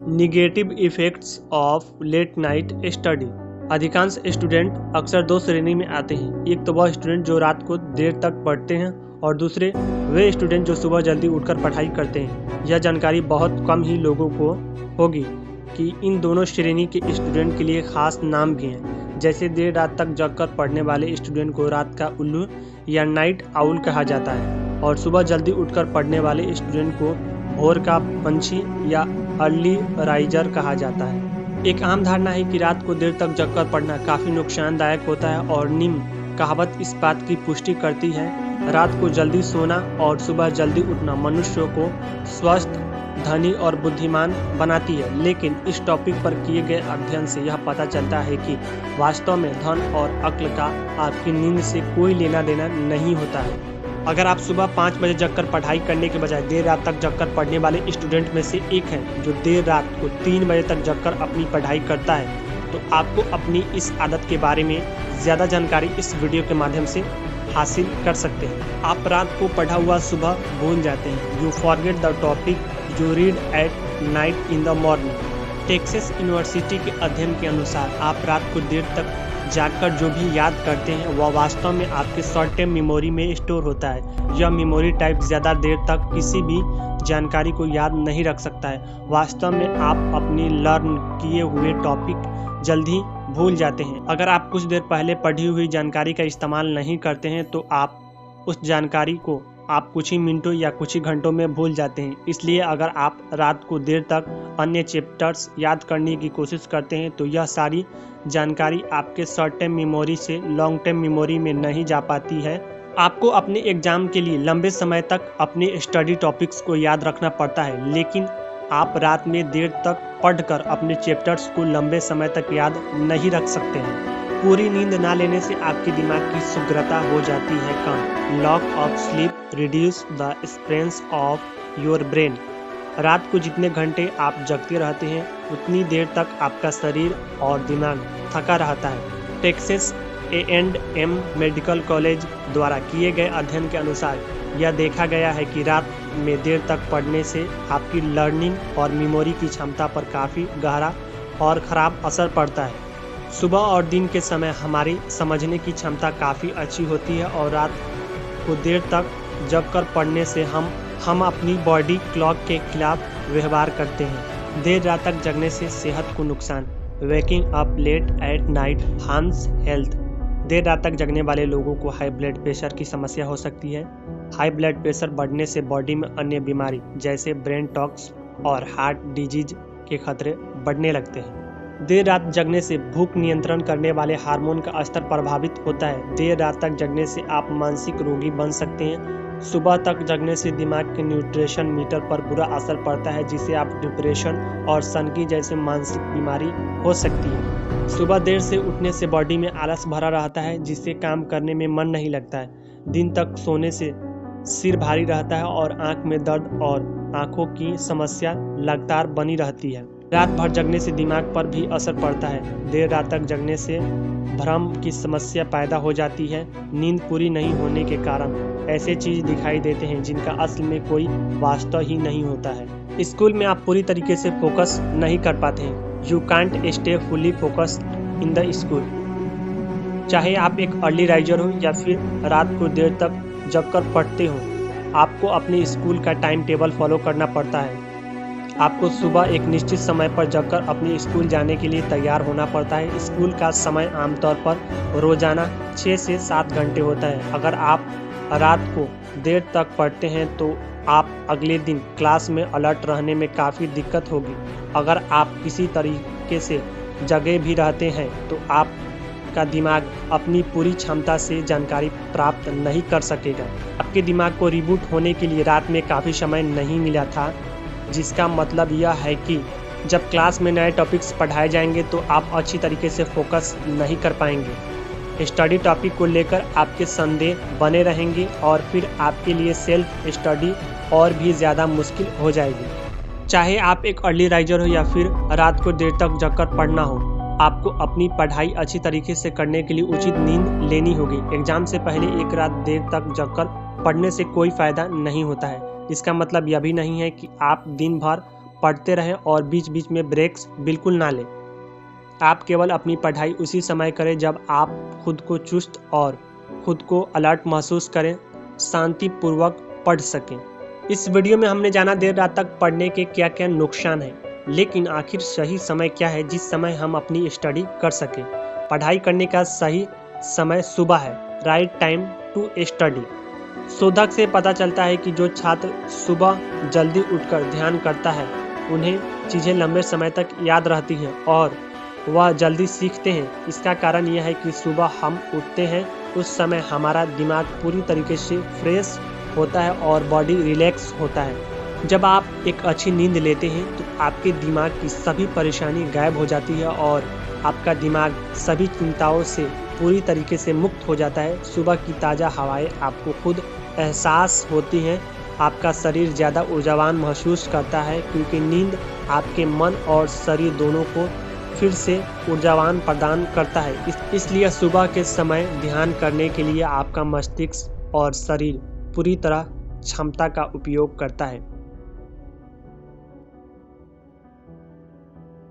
Negative effects of late night study. अधिकांश student अक्सर दो श्रेणी में आते हैं। एक तो वह स्टूडेंट जो रात को देर तक पढ़ते हैं और दूसरे वे स्टूडेंट जो सुबह जल्दी उठकर पढ़ाई करते हैं। यह जानकारी बहुत कम ही लोगों को होगी कि इन दोनों श्रेणी के स्टूडेंट के लिए खास नाम भी हैं। जैसे देर रात तक जगकर पढ़ने वाले स्टूडेंट को रात का उल्लू या नाइट आउल कहा जाता है और सुबह जल्दी उठकर पढ़ने वाले स्टूडेंट को भोर का पंछी या अर्ली राइजर कहा जाता है। एक आम धारणा है कि रात को देर तक जगकर पढ़ना काफ़ी नुकसानदायक होता है और निम्न कहावत इस बात की पुष्टि करती है। रात को जल्दी सोना और सुबह जल्दी उठना मनुष्यों को स्वस्थ, धनी और बुद्धिमान बनाती है। लेकिन इस टॉपिक पर किए गए अध्ययन से यह पता चलता है कि वास्तव में धन और अक्ल का आपकी नींद से कोई लेना देना नहीं होता है। अगर आप सुबह 5 बजे जगकर पढ़ाई करने के बजाय देर रात तक जगकर पढ़ने वाले स्टूडेंट में से एक हैं जो देर रात को 3 बजे तक जगकर अपनी पढ़ाई करता है, तो आपको अपनी इस आदत के बारे में ज़्यादा जानकारी इस वीडियो के माध्यम से हासिल कर सकते हैं। आप रात को पढ़ा हुआ सुबह भूल जाते हैं। You forget the topic you read at night in the morning. Texas university के अध्ययन के अनुसार आप रात को देर तक जागकर जो भी याद करते हैं वह वास्तव में आपके शॉर्ट टर्म मेमोरी में स्टोर होता है। यह मेमोरी टाइप ज़्यादा देर तक किसी भी जानकारी को याद नहीं रख सकता है। वास्तव में आप अपनी लर्न किए हुए टॉपिक जल्दी भूल जाते हैं। अगर आप कुछ देर पहले पढ़ी हुई जानकारी का इस्तेमाल नहीं करते हैं तो आप उस जानकारी को आप कुछ ही मिनटों या कुछ ही घंटों में भूल जाते हैं। इसलिए अगर आप रात को देर तक अन्य चैप्टर्स याद करने की कोशिश करते हैं तो यह सारी जानकारी आपके शॉर्ट टर्म मेमोरी से लॉन्ग टर्म मेमोरी में नहीं जा पाती है। आपको अपने एग्जाम के लिए लंबे समय तक अपने स्टडी टॉपिक्स को याद रखना पड़ता है, लेकिन आप रात में देर तक पढ़कर अपने चैप्टर्स को लंबे समय तक याद नहीं रख सकते हैं। पूरी नींद ना लेने से आपके दिमाग की सुग्रता हो जाती है कम। Lack of sleep reduce the strength of your brain. रात को जितने घंटे आप जगते रहते हैं उतनी देर तक आपका शरीर और दिमाग थका रहता है। टेक्सास A&M मेडिकल कॉलेज द्वारा किए गए अध्ययन के अनुसार यह देखा गया है कि रात में देर तक पढ़ने से आपकी लर्निंग और मेमोरी की क्षमता पर काफ़ी गहरा और ख़राब असर पड़ता है। सुबह और दिन के समय हमारी समझने की क्षमता काफ़ी अच्छी होती है और रात को देर तक जगकर पढ़ने से हम अपनी बॉडी क्लॉक के खिलाफ व्यवहार करते हैं। देर रात तक जगने से सेहत को नुकसान। Waking up late at night harms health. देर रात तक जगने वाले लोगों को हाई ब्लड प्रेशर की समस्या हो सकती है। हाई ब्लड प्रेशर बढ़ने से बॉडी में अन्य बीमारी जैसे ब्रेन टॉक्स और हार्ट डिजीज के खतरे बढ़ने लगते हैं। देर रात जगने से भूख नियंत्रण करने वाले हार्मोन का स्तर प्रभावित होता है। देर रात तक जगने से आप मानसिक रोगी बन सकते हैं। सुबह तक जगने से दिमाग के न्यूट्रिशन मीटर पर बुरा असर पड़ता है, जिससे आप डिप्रेशन और सनकी जैसे मानसिक बीमारी हो सकती है। सुबह देर से उठने से बॉडी में आलस भरा रहता है, जिससे काम करने में मन नहीं लगता है। दिन तक सोने से सिर भारी रहता है और आंख में दर्द और आंखों की समस्या लगातार बनी रहती है। रात भर जगने से दिमाग पर भी असर पड़ता है। देर रात तक जगने से भ्रम की समस्या पैदा हो जाती है। नींद पूरी नहीं होने के कारण ऐसे चीज दिखाई देते हैं जिनका असल में कोई वास्तव ही नहीं होता है। स्कूल में आप पूरी तरीके से फोकस नहीं कर पाते हैं। You can't stay fully focused in the school. चाहे आप एक अर्ली राइजर हो या फिर रात को देर तक जगकर पढ़ते हो, आपको अपने स्कूल का टाइम टेबल फॉलो करना पड़ता है। आपको सुबह एक निश्चित समय पर जगकर अपने स्कूल जाने के लिए तैयार होना पड़ता है। स्कूल का समय आमतौर पर रोजाना 6 से 7 घंटे होता है। अगर आप रात को देर तक पढ़ते हैं तो आप अगले दिन क्लास में अलर्ट रहने में काफ़ी दिक्कत होगी। अगर आप किसी तरीके से जगे भी रहते हैं तो आपका दिमाग अपनी पूरी क्षमता से जानकारी प्राप्त नहीं कर सकेगा। आपके दिमाग को रिबूट होने के लिए रात में काफ़ी समय नहीं मिला था, जिसका मतलब यह है कि जब क्लास में नए टॉपिक्स पढ़ाए जाएंगे तो आप अच्छी तरीके से फोकस नहीं कर पाएंगे। स्टडी टॉपिक को लेकर आपके संदेह बने रहेंगे और फिर आपके लिए सेल्फ स्टडी और भी ज़्यादा मुश्किल हो जाएगी। चाहे आप एक अर्ली राइजर हो या फिर रात को देर तक जगकर पढ़ना हो, आपको अपनी पढ़ाई अच्छी तरीके से करने के लिए उचित नींद लेनी होगी। एग्जाम से पहले एक रात देर तक जगकर पढ़ने से कोई फ़ायदा नहीं होता है। इसका मतलब यह भी नहीं है कि आप दिन भर पढ़ते रहें और बीच बीच में ब्रेक्स बिल्कुल ना लें। आप केवल अपनी पढ़ाई उसी समय करें जब आप खुद को चुस्त और खुद को अलर्ट महसूस करें, शांतिपूर्वक पढ़ सकें। इस वीडियो में हमने जाना देर रात तक पढ़ने के क्या क्या नुकसान हैं, लेकिन आखिर सही समय क्या है जिस समय हम अपनी स्टडी कर सकें। पढ़ाई करने का सही समय सुबह है, राइट टाइम टू स्टडी। शोधक से पता चलता है कि जो छात्र सुबह जल्दी उठकर ध्यान करता है उन्हें चीज़ें लंबे समय तक याद रहती हैं और वह जल्दी सीखते हैं। इसका कारण यह है कि सुबह हम उठते हैं, उस समय हमारा दिमाग पूरी तरीके से फ्रेश होता है और बॉडी रिलैक्स होता है। जब आप एक अच्छी नींद लेते हैं तो आपके दिमाग की सभी परेशानी गायब हो जाती है और आपका दिमाग सभी चिंताओं से पूरी तरीके से मुक्त हो जाता है। सुबह की ताज़ा हवाएं आपको खुद एहसास होती हैं, आपका शरीर ज़्यादा ऊर्जावान महसूस करता है क्योंकि नींद आपके मन और शरीर दोनों को फिर से ऊर्जावान प्रदान करता है। इसलिए सुबह के समय ध्यान करने के लिए आपका मस्तिष्क और शरीर पूरी तरह क्षमता का उपयोग करता है।